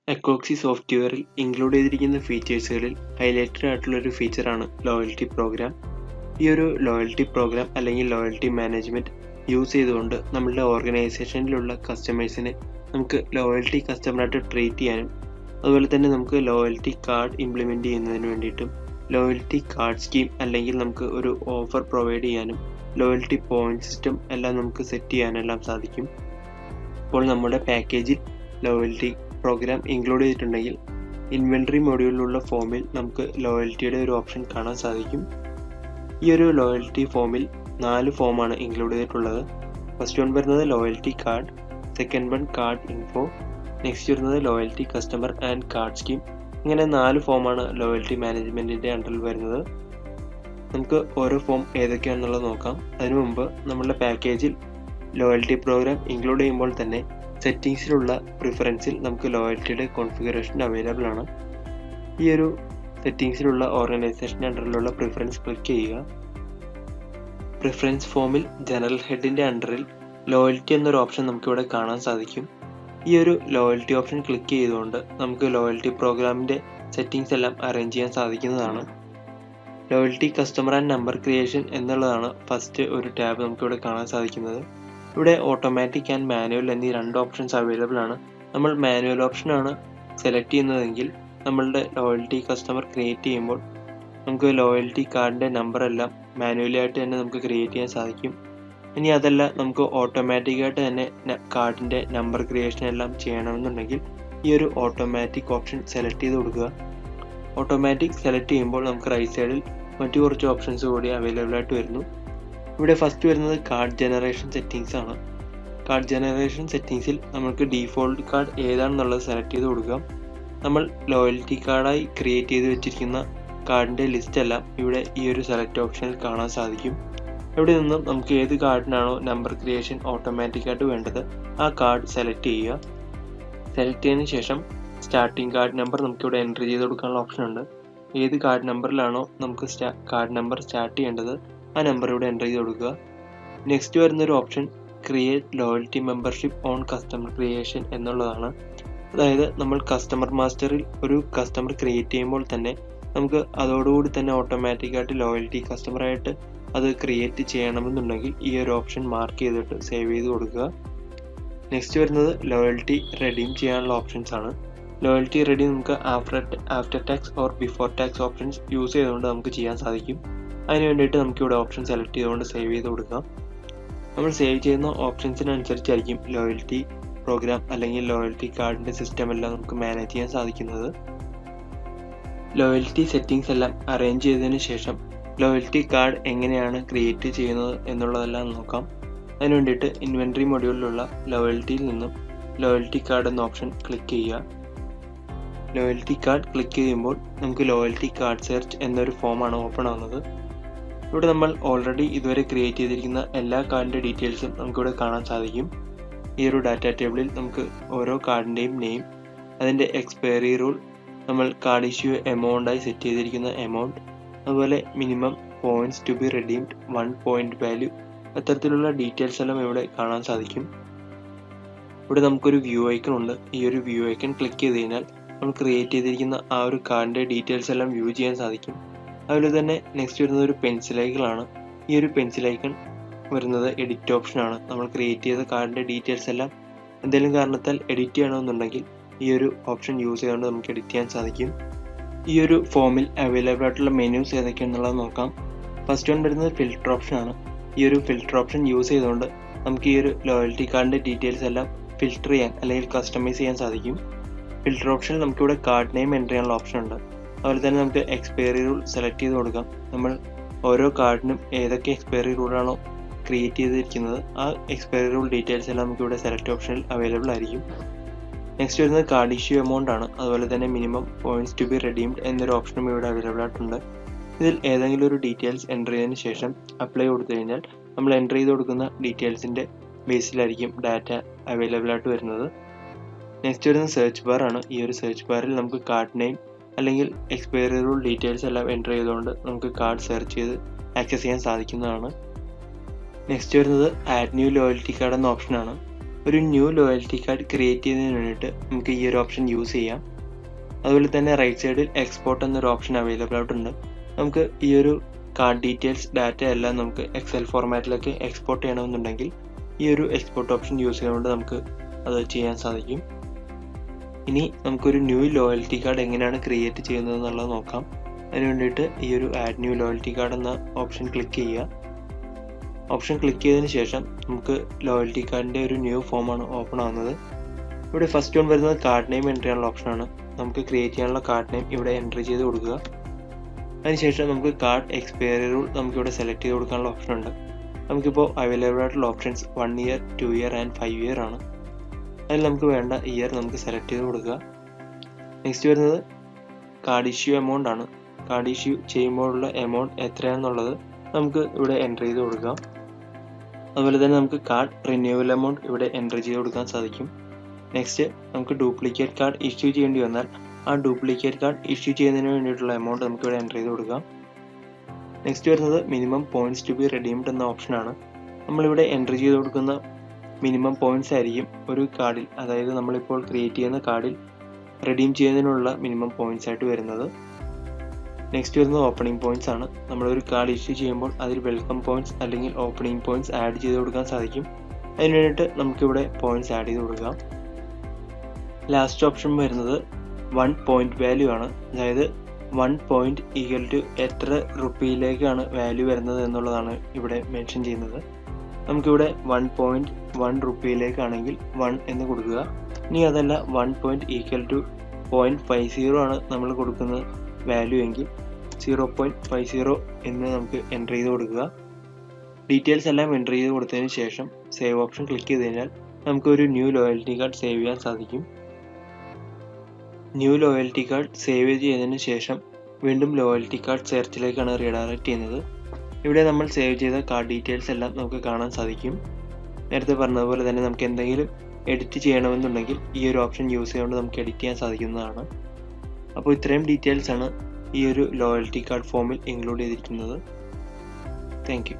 എക്കോക്സി സോഫ്റ്റ്വെയറിൽ ഇൻക്ലൂഡ് ചെയ്തിരിക്കുന്ന ഫീച്ചേഴ്സുകളിൽ ഹൈലൈറ്റഡ് ആയിട്ടുള്ള ഒരു ഫീച്ചറാണ് ലോയൽറ്റി പ്രോഗ്രാം. ഈ ഒരു ലോയൽറ്റി പ്രോഗ്രാം അല്ലെങ്കിൽ ലോയൽറ്റി മാനേജ്മെൻറ്റ് യൂസ് ചെയ്തുകൊണ്ട് നമ്മളുടെ ഓർഗനൈസേഷനിലുള്ള കസ്റ്റമേഴ്സിനെ നമുക്ക് ലോയൽറ്റി കസ്റ്റമറായിട്ട് ട്രീറ്റ് ചെയ്യാനും അതുപോലെ തന്നെ നമുക്ക് ലോയൽറ്റി കാർഡ് ഇംപ്ലിമെൻറ്റ് ചെയ്യുന്നതിന് വേണ്ടിയിട്ടും ലോയൽറ്റി കാർഡ് സ്കീം അല്ലെങ്കിൽ നമുക്ക് ഒരു ഓഫർ പ്രൊവൈഡ് ചെയ്യാനും ലോയൽറ്റി പോയിന്റ് സിസ്റ്റം എല്ലാം നമുക്ക് സെറ്റ് ചെയ്യാനെല്ലാം സാധിക്കും. അപ്പോൾ നമ്മുടെ പാക്കേജിൽ ലോയൽറ്റി പ്രോഗ്രാം ഇൻക്ലൂഡ് ചെയ്തിട്ടുണ്ടെങ്കിൽ ഇൻവെൻട്രി മൊഡ്യൂളിലുള്ള ഫോമിൽ നമുക്ക് ലോയൽറ്റിയുടെ ഒരു ഓപ്ഷൻ കാണാൻ സാധിക്കും. ഈ ഒരു ലോയൽറ്റി ഫോമിൽ 4 ഫോമാണ് ഇൻക്ലൂഡ് ചെയ്തിട്ടുള്ളത്. ഫസ്റ്റ് വൺ വരുന്നത് loyalty card, second one card info, next വരുന്നത് loyalty customer and card scheme. ഇങ്ങനെ 4 ഫോമാണ് ലോയൽറ്റി മാനേജ്മെൻറ്റിൻ്റെ അണ്ടറിൽ വരുന്നത്. നമുക്ക് ഓരോ ഫോം ഏതൊക്കെയാണെന്നുള്ളത് നോക്കാം. അതിനു മുമ്പ് നമ്മളുടെ പാക്കേജിൽ ലോയൽറ്റി പ്രോഗ്രാം ഇൻക്ലൂഡ് ചെയ്യുമ്പോൾ തന്നെ സെറ്റിങ്സിലുള്ള പ്രിഫറൻസിൽ നമുക്ക് ലോയൽറ്റിയുടെ കോൺഫിഗറേഷൻ അവൈലബിൾ ആണ്. ഈ ഒരു സെറ്റിങ്സിലുള്ള ഓർഗനൈസേഷൻ അണ്ടറിലുള്ള പ്രിഫറൻസ് ക്ലിക്ക് ചെയ്യുക. പ്രിഫറൻസ് ഫോമിൽ ജനറൽ ഹെഡിൻ്റെ അണ്ടറിൽ ലോയൽറ്റി എന്നൊരു ഓപ്ഷൻ നമുക്കിവിടെ കാണാൻ സാധിക്കും. ഈ ഒരു ലോയൽറ്റി ഓപ്ഷൻ ക്ലിക്ക് ചെയ്തുകൊണ്ട് നമുക്ക് ലോയൽറ്റി പ്രോഗ്രാമിൻ്റെ സെറ്റിങ്സ് എല്ലാം അറേഞ്ച് ചെയ്യാൻ സാധിക്കുന്നതാണ്. Loyalty customer and number creation എന്നുള്ളതാണ് ഫസ്റ്റ് ഒരു ടാബ് നമുക്കിവിടെ കാണാൻ സാധിക്കുന്നത്. ഇവിടെ ഓട്ടോമാറ്റിക് ആൻഡ് മാനുവൽ എന്നീ 2 ഓപ്ഷൻസ് അവൈലബിൾ ആണ്. നമ്മൾ മാനുവൽ ഓപ്ഷനാണ് സെലക്ട് ചെയ്യുന്നതെങ്കിൽ നമ്മളുടെ ലോയൽറ്റി കസ്റ്റമർ ക്രിയേറ്റ് ചെയ്യുമ്പോൾ നമുക്ക് ലോയൽറ്റി കാർഡിൻ്റെ നമ്പർ എല്ലാം മാനുവലി ആയിട്ട് തന്നെ നമുക്ക് ക്രിയേറ്റ് ചെയ്യാൻ സാധിക്കും. ഇനി അതല്ല നമുക്ക് ഓട്ടോമാറ്റിക്കായിട്ട് തന്നെ കാർഡിൻ്റെ നമ്പർ ക്രിയേഷൻ എല്ലാം ചെയ്യണമെന്നുണ്ടെങ്കിൽ ഈ ഒരു ഓട്ടോമാറ്റിക് ഓപ്ഷൻ സെലക്ട് ചെയ്ത് കൊടുക്കുക. ഓട്ടോമാറ്റിക് സെലക്ട് ചെയ്യുമ്പോൾ നമുക്ക് റൈറ്റ് സൈഡിൽ മറ്റു കുറച്ച് ഓപ്ഷൻസ് കൂടി അവൈലബിൾ ആയിട്ട് വരുന്നു. ഇവിടെ ഫസ്റ്റ് വരുന്നത് കാർഡ് ജനറേഷൻ സെറ്റിങ്സ് ആണ്. കാർഡ് ജനറേഷൻ സെറ്റിങ്സിൽ നമുക്ക് ഡീഫോൾട്ട് കാർഡ് ഏതാണെന്നുള്ളത് സെലക്ട് ചെയ്ത് കൊടുക്കാം. നമ്മൾ ലോയൽറ്റി കാർഡായി ക്രിയേറ്റ് ചെയ്ത് വെച്ചിരിക്കുന്ന കാർഡിൻ്റെ ലിസ്റ്റ് എല്ലാം ഇവിടെ ഈ ഒരു സെലക്ട് ഓപ്ഷനിൽ കാണാൻ സാധിക്കും. ഇവിടെ നിന്നും നമുക്ക് ഏത് കാർഡിനാണോ നമ്പർ ക്രിയേഷൻ ഓട്ടോമാറ്റിക്കായിട്ട് വേണ്ടത് ആ കാർഡ് സെലക്ട് ചെയ്യുക. സെലക്ട് ചെയ്തതിന് ശേഷം സ്റ്റാർട്ടിംഗ് കാർഡ് നമ്പർ നമുക്കിവിടെ എൻട്രി ചെയ്ത് കൊടുക്കാനുള്ള ഓപ്ഷൻ ഉണ്ട്. ഏത് കാർഡ് നമ്പറിലാണോ നമുക്ക് കാർഡ് നമ്പർ സ്റ്റാർട്ട് ചെയ്യേണ്ടത് ആ നമ്പർ ഇവിടെ എൻ്റർ ചെയ്ത് കൊടുക്കുക. നെക്സ്റ്റ് വരുന്നൊരു option create loyalty membership on customer creation എന്നുള്ളതാണ്. അതായത് നമ്മൾ കസ്റ്റമർ മാസ്റ്ററിൽ ഒരു കസ്റ്റമർ ക്രിയേറ്റ് ചെയ്യുമ്പോൾ തന്നെ നമുക്ക് അതോടുകൂടി തന്നെ ഓട്ടോമാറ്റിക്കായിട്ട് ലോയൽറ്റി കസ്റ്റമറായിട്ട് അത് ക്രിയേറ്റ് ചെയ്യണമെന്നുണ്ടെങ്കിൽ ഈ ഒരു ഓപ്ഷൻ മാർക്ക് ചെയ്തിട്ട് സേവ് ചെയ്ത് കൊടുക്കുക. നെക്സ്റ്റ് വരുന്നത് ലോയൽറ്റി റെഡീം ചെയ്യാനുള്ള ഓപ്ഷൻസ് ആണ്. ലോയൽറ്റി റെഡീം നമുക്ക് after tax or before tax options use ചെയ്തുകൊണ്ട് നമുക്ക് ചെയ്യാൻ സാധിക്കും. അതിന് വേണ്ടിയിട്ട് നമുക്കിവിടെ ഓപ്ഷൻ സെലക്ട് ചെയ്തുകൊണ്ട് സേവ് ചെയ്ത് കൊടുക്കാം. നമ്മൾ സേവ് ചെയ്യുന്ന ഓപ്ഷൻസിനനുസരിച്ചായിരിക്കും ലോയൽറ്റി പ്രോഗ്രാം അല്ലെങ്കിൽ ലോയൽറ്റി കാർഡിൻ്റെ സിസ്റ്റം എല്ലാം നമുക്ക് മാനേജ് ചെയ്യാൻ സാധിക്കുന്നത്. ലോയൽറ്റി സെറ്റിങ്സ് എല്ലാം അറേഞ്ച് ചെയ്തതിന് ശേഷം ലോയൽറ്റി കാർഡ് എങ്ങനെയാണ് ക്രിയേറ്റ് ചെയ്യുന്നത് എന്നുള്ളതെല്ലാം നോക്കാം. അതിന് വേണ്ടിയിട്ട് ഇൻവെൻട്രി മൊഡ്യൂളിലുള്ള ലോയൽറ്റിയിൽ നിന്നും ലോയൽറ്റി കാർഡ് എന്ന ഓപ്ഷൻ ക്ലിക്ക് ചെയ്യുക. ലോയൽറ്റി കാർഡ് ക്ലിക്ക് ചെയ്യുമ്പോൾ നമുക്ക് ലോയൽറ്റി കാർഡ് സെർച്ച് എന്നൊരു ഫോമാണ് ഓപ്പൺ ആവുന്നത്. ഇവിടെ നമ്മൾ ഓൾറെഡി ഇതുവരെ ക്രിയേറ്റ് ചെയ്തിരിക്കുന്ന എല്ലാ കാർഡിൻ്റെ ഡീറ്റെയിൽസും നമുക്കിവിടെ കാണാൻ സാധിക്കും. ഈ ഒരു ഡാറ്റ ടേബിളിൽ നമുക്ക് ഓരോ കാർഡിൻ്റെയും നെയിം, അതിൻ്റെ എക്സ്പയറി റൂൾ, നമ്മൾ കാർഡ് ഇഷ്യൂ എമൗണ്ടായി സെറ്റ് ചെയ്തിരിക്കുന്ന എമൗണ്ട്, അതുപോലെ minimum points to be redeemed, 1 point value, അത്തരത്തിലുള്ള ഡീറ്റെയിൽസ് എല്ലാം ഇവിടെ കാണാൻ സാധിക്കും. ഇവിടെ നമുക്കൊരു വ്യൂ ഐക്കൺ ഉണ്ട്. ഈ ഒരു വ്യൂ ഐക്കൺ ക്ലിക്ക് ചെയ്ത് കഴിഞ്ഞാൽ നമ്മൾ ക്രിയേറ്റ് ചെയ്തിരിക്കുന്ന ആ ഒരു കാർഡിൻ്റെ ഡീറ്റെയിൽസ് എല്ലാം വ്യൂ ചെയ്യാൻ സാധിക്കും. അതുപോലെ തന്നെ നെക്സ്റ്റ് വരുന്നത് ഒരു പെൻസിൽ ഐക്കണാണ്. ഈ ഒരു പെൻസിൽ ഐക്കൺ വരുന്നത് എഡിറ്റ് ഓപ്ഷനാണ്. നമ്മൾ ക്രിയേറ്റ് ചെയ്ത കാർഡിൻ്റെ ഡീറ്റെയിൽസ് എല്ലാം എന്തെങ്കിലും കാരണത്താൽ എഡിറ്റ് ചെയ്യണമെന്നുണ്ടെങ്കിൽ ഈ ഒരു ഓപ്ഷൻ യൂസ് ചെയ്തുകൊണ്ട് നമുക്ക് എഡിറ്റ് ചെയ്യാൻ സാധിക്കും. ഈ ഒരു ഫോമിൽ അവൈലബിൾ ആയിട്ടുള്ള മെനൂസ് ഏതൊക്കെയാണെന്നുള്ളത് നോക്കാം. ഫസ്റ്റ് വൺ വരുന്നത് ഫിൽറ്റർ ഓപ്ഷനാണ്. ഈ ഒരു ഫിൽറ്റർ ഓപ്ഷൻ യൂസ് ചെയ്തുകൊണ്ട് നമുക്ക് ഈ ഒരു ലോയൽറ്റി കാർഡിൻ്റെ ഡീറ്റെയിൽസ് എല്ലാം ഫിൽറ്റർ ചെയ്യാൻ അല്ലെങ്കിൽ കസ്റ്റമൈസ് ചെയ്യാൻ സാധിക്കും. ഫിൽറ്റർ ഓപ്ഷനിൽ നമുക്കിവിടെ കാർഡ് നെയിം എൻ്റർ ചെയ്യാനുള്ള ഓപ്ഷൻ ഉണ്ട്. അതുപോലെ തന്നെ നമുക്ക് എക്സ്പയറി റൂൾ സെലക്ട് ചെയ്ത് കൊടുക്കാം. നമ്മൾ ഓരോ കാർഡിനും ഏതൊക്കെ എക്സ്പയറി റൂളാണോ ക്രിയേറ്റ് ചെയ്തിരിക്കുന്നത് ആ എക്സ്പയറി റൂൾ ഡീറ്റെയിൽസ് എല്ലാം നമുക്കിവിടെ സെലക്ട് ഓപ്ഷനിൽ അവൈലബിൾ ആയിരിക്കും. നെക്സ്റ്റ് വരുന്നത് കാർഡ് ഇഷ്യൂ എമൗണ്ട് ആണ്. അതുപോലെ തന്നെ minimum points to be redeemed എന്നൊരു ഓപ്ഷനും ഇവിടെ അവൈലബിൾ ആയിട്ടുണ്ട്. ഇതിൽ ഏതെങ്കിലും ഒരു ഡീറ്റെയിൽസ് എൻ്റർ ചെയ്തതിന് ശേഷം അപ്ലൈ കൊടുത്തു കഴിഞ്ഞാൽ നമ്മൾ എൻ്റർ ചെയ്ത് കൊടുക്കുന്ന ഡീറ്റെയിൽസിൻ്റെ ബേസിലായിരിക്കും ഡാറ്റ അവൈലബിൾ ആയിട്ട് വരുന്നത്. നെക്സ്റ്റ് വരുന്നത് സെർച്ച് ബാർ ആണ്. ഈ ഒരു സെർച്ച് ബാറിൽ നമുക്ക് കാർഡ് നെയിം അല്ലെങ്കിൽ എക്സ്പയറി റൂൾ ഡീറ്റെയിൽസ് എല്ലാം എൻ്റർ ചെയ്തുകൊണ്ട് നമുക്ക് കാർഡ് സെർച്ച് ചെയ്ത് ആക്സസ് ചെയ്യാൻ സാധിക്കുന്നതാണ്. നെക്സ്റ്റ് വരുന്നത് ആഡ് ന്യൂ ലോയൽറ്റി കാർഡ് എന്ന ഓപ്ഷനാണ്. ഒരു ന്യൂ ലോയൽറ്റി കാർഡ് ക്രിയേറ്റ് ചെയ്യുന്നതിന് വേണ്ടിയിട്ട് നമുക്ക് ഈ ഒരു ഓപ്ഷൻ യൂസ് ചെയ്യാം. അതുപോലെ തന്നെ റൈറ്റ് സൈഡിൽ എക്സ്പോർട്ട് എന്നൊരു ഓപ്ഷൻ അവൈലബിൾ ആയിട്ടുണ്ട്. നമുക്ക് ഈ ഒരു കാർഡ് ഡീറ്റെയിൽസ് ഡാറ്റ എല്ലാം നമുക്ക് എക്സൽ ഫോർമാറ്റിലേക്ക് എക്സ്പോർട്ട് ചെയ്യണമെന്നുണ്ടെങ്കിൽ ഈ ഒരു എക്സ്പോർട്ട് ഓപ്ഷൻ യൂസ് ചെയ്തുകൊണ്ട് നമുക്ക് അത് ചെയ്യാൻ സാധിക്കും. ഇനി നമുക്കൊരു ന്യൂ ലോയൽറ്റി കാർഡ് എങ്ങനെയാണ് ക്രിയേറ്റ് ചെയ്യുന്നത് എന്നുള്ളത് നോക്കാം. അതിന് വേണ്ടിയിട്ട് ഈ ഒരു ആഡ് ന്യൂ ലോയൽറ്റി കാർഡ് എന്ന ഓപ്ഷൻ ക്ലിക്ക് ചെയ്യുക. ഓപ്ഷൻ ക്ലിക്ക് ചെയ്തതിന് ശേഷം നമുക്ക് ലോയൽറ്റി കാർഡിൻ്റെ ഒരു ന്യൂ ഫോമാണ് ഓപ്പൺ ആവുന്നത്. ഇവിടെ ഫസ്റ്റ് വൺ വരുന്നത് കാർഡ് നെയിം എൻ്റർ ചെയ്യാനുള്ള ഓപ്ഷനാണ്. നമുക്ക് ക്രിയേറ്റ് ചെയ്യാനുള്ള കാർഡ് നെയിം ഇവിടെ എൻ്റർ ചെയ്ത് കൊടുക്കുക. അതിനുശേഷം നമുക്ക് കാർഡ് എക്സ്പയറി റൂൾ നമുക്കിവിടെ സെലക്ട് ചെയ്ത് കൊടുക്കാനുള്ള ഓപ്ഷൻ ഉണ്ട്. നമുക്കിപ്പോൾ അവൈലബിൾ ആയിട്ടുള്ള options 1 year, 2 year and 5 year ആണ്. അതിൽ നമുക്ക് വേണ്ട ഇയർ നമുക്ക് സെലക്ട് ചെയ്ത് കൊടുക്കുക. നെക്സ്റ്റ് വരുന്നത് കാർഡ് ഇഷ്യൂ എമൗണ്ട് ആണ്. കാർഡ് ഇഷ്യൂ ചെയ്യുമ്പോഴുള്ള എമൗണ്ട് എത്രയാണെന്നുള്ളത് നമുക്ക് ഇവിടെ എൻ്റർ ചെയ്ത് കൊടുക്കാം. അതുപോലെ തന്നെ നമുക്ക് കാർഡ് റിന്യൂവൽ എമൗണ്ട് ഇവിടെ എൻ്റർ ചെയ്ത് കൊടുക്കാൻ സാധിക്കും. നെക്സ്റ്റ് നമുക്ക് ഡ്യൂപ്ലിക്കേറ്റ് കാർഡ് ഇഷ്യൂ ചെയ്യേണ്ടി വന്നാൽ ആ ഡ്യൂപ്ലിക്കേറ്റ് കാർഡ് ഇഷ്യൂ ചെയ്യുന്നതിന് വേണ്ടിയിട്ടുള്ള എമൗണ്ട് നമുക്ക് ഇവിടെ എൻ്റർ ചെയ്ത് കൊടുക്കാം. നെക്സ്റ്റ് വരുന്നത് minimum points to be redeemed എന്ന ഓപ്ഷനാണ്. നമ്മളിവിടെ എൻ്റർ ചെയ്ത് കൊടുക്കുന്ന മിനിമം പോയിന്റ്സ് ആയിരിക്കും ഒരു കാർഡിൽ, അതായത് നമ്മളിപ്പോൾ ക്രിയേറ്റ് ചെയ്യുന്ന കാർഡിൽ റെഡീം ചെയ്യുന്നതിനുള്ള മിനിമം പോയിന്റ്സ് ആയിട്ട് വരുന്നത്. നെക്സ്റ്റ് വരുന്നത് ഓപ്പണിംഗ് പോയിന്റ്സ് ആണ്. നമ്മളൊരു കാർഡ് ഇഷ്യൂ ചെയ്യുമ്പോൾ അതിൽ വെൽക്കം പോയിന്റ്സ് അല്ലെങ്കിൽ ഓപ്പണിംഗ് പോയിന്റ്സ് ആഡ് ചെയ്ത് കൊടുക്കാൻ സാധിക്കും. അതിന് വേണ്ടിയിട്ട് നമുക്കിവിടെ പോയിന്റ്സ് ആഡ് ചെയ്ത് കൊടുക്കാം. ലാസ്റ്റ് ഓപ്ഷൻ വരുന്നത് 1 പോയിന്റ് വാല്യൂ ആണ്. അതായത് 1 പോയിന്റ് ഈക്വൽ ടു എത്ര റുപ്പിയിലേക്കാണ് വാല്യൂ വരുന്നത് എന്നുള്ളതാണ് ഇവിടെ മെൻഷൻ ചെയ്യുന്നത്. നമുക്കിവിടെ 1.1 റുപ്പിയിലേക്കാണെങ്കിൽ 1 എന്ന് കൊടുക്കുക. ഇനി അതല്ല 1 പോയിന്റ് ഈക്വൽ ടു 0.50 ആണ് നമ്മൾ കൊടുക്കുന്ന വാല്യൂ എങ്കിൽ 0.50 എന്ന് നമുക്ക് എൻ്റർ ചെയ്ത് കൊടുക്കുക. ഡീറ്റെയിൽസ് എല്ലാം എൻ്റർ ചെയ്ത് കൊടുത്തതിന് ശേഷം സേവ് ഓപ്ഷൻ ക്ലിക്ക് ചെയ്ത് കഴിഞ്ഞാൽ നമുക്ക് ഒരു ന്യൂ ലോയൽറ്റി കാർഡ് സേവ് ചെയ്യാൻ സാധിക്കും. ന്യൂ ലോയൽറ്റി കാർഡ് സേവ് ചെയ്തതിന് ശേഷം വീണ്ടും ലോയൽറ്റി കാർഡ് സെർച്ചിലേക്കാണ് റീഡയറക്റ്റ് ചെയ്യുന്നത്. ഇവിടെ നമ്മൾ സേവ് ചെയ്ത കാർഡ് ഡീറ്റെയിൽസ് എല്ലാം നമുക്ക് കാണാൻ സാധിക്കും. നേരത്തെ പറഞ്ഞതുപോലെ തന്നെ നമുക്ക് എന്തെങ്കിലും എഡിറ്റ് ചെയ്യണമെന്നുണ്ടെങ്കിൽ ഈ ഒരു ഓപ്ഷൻ യൂസ് ചെയ്തുകൊണ്ട് നമുക്ക് എഡിറ്റ് ചെയ്യാൻ സാധിക്കുന്നതാണ്. അപ്പോൾ ഇത്രയും ഡീറ്റെയിൽസ് ആണ് ഈ ഒരു ലോയൽറ്റി കാർഡ് ഫോമിൽ ഇൻക്ലൂഡ് ചെയ്തിരിക്കുന്നത്. Thank you.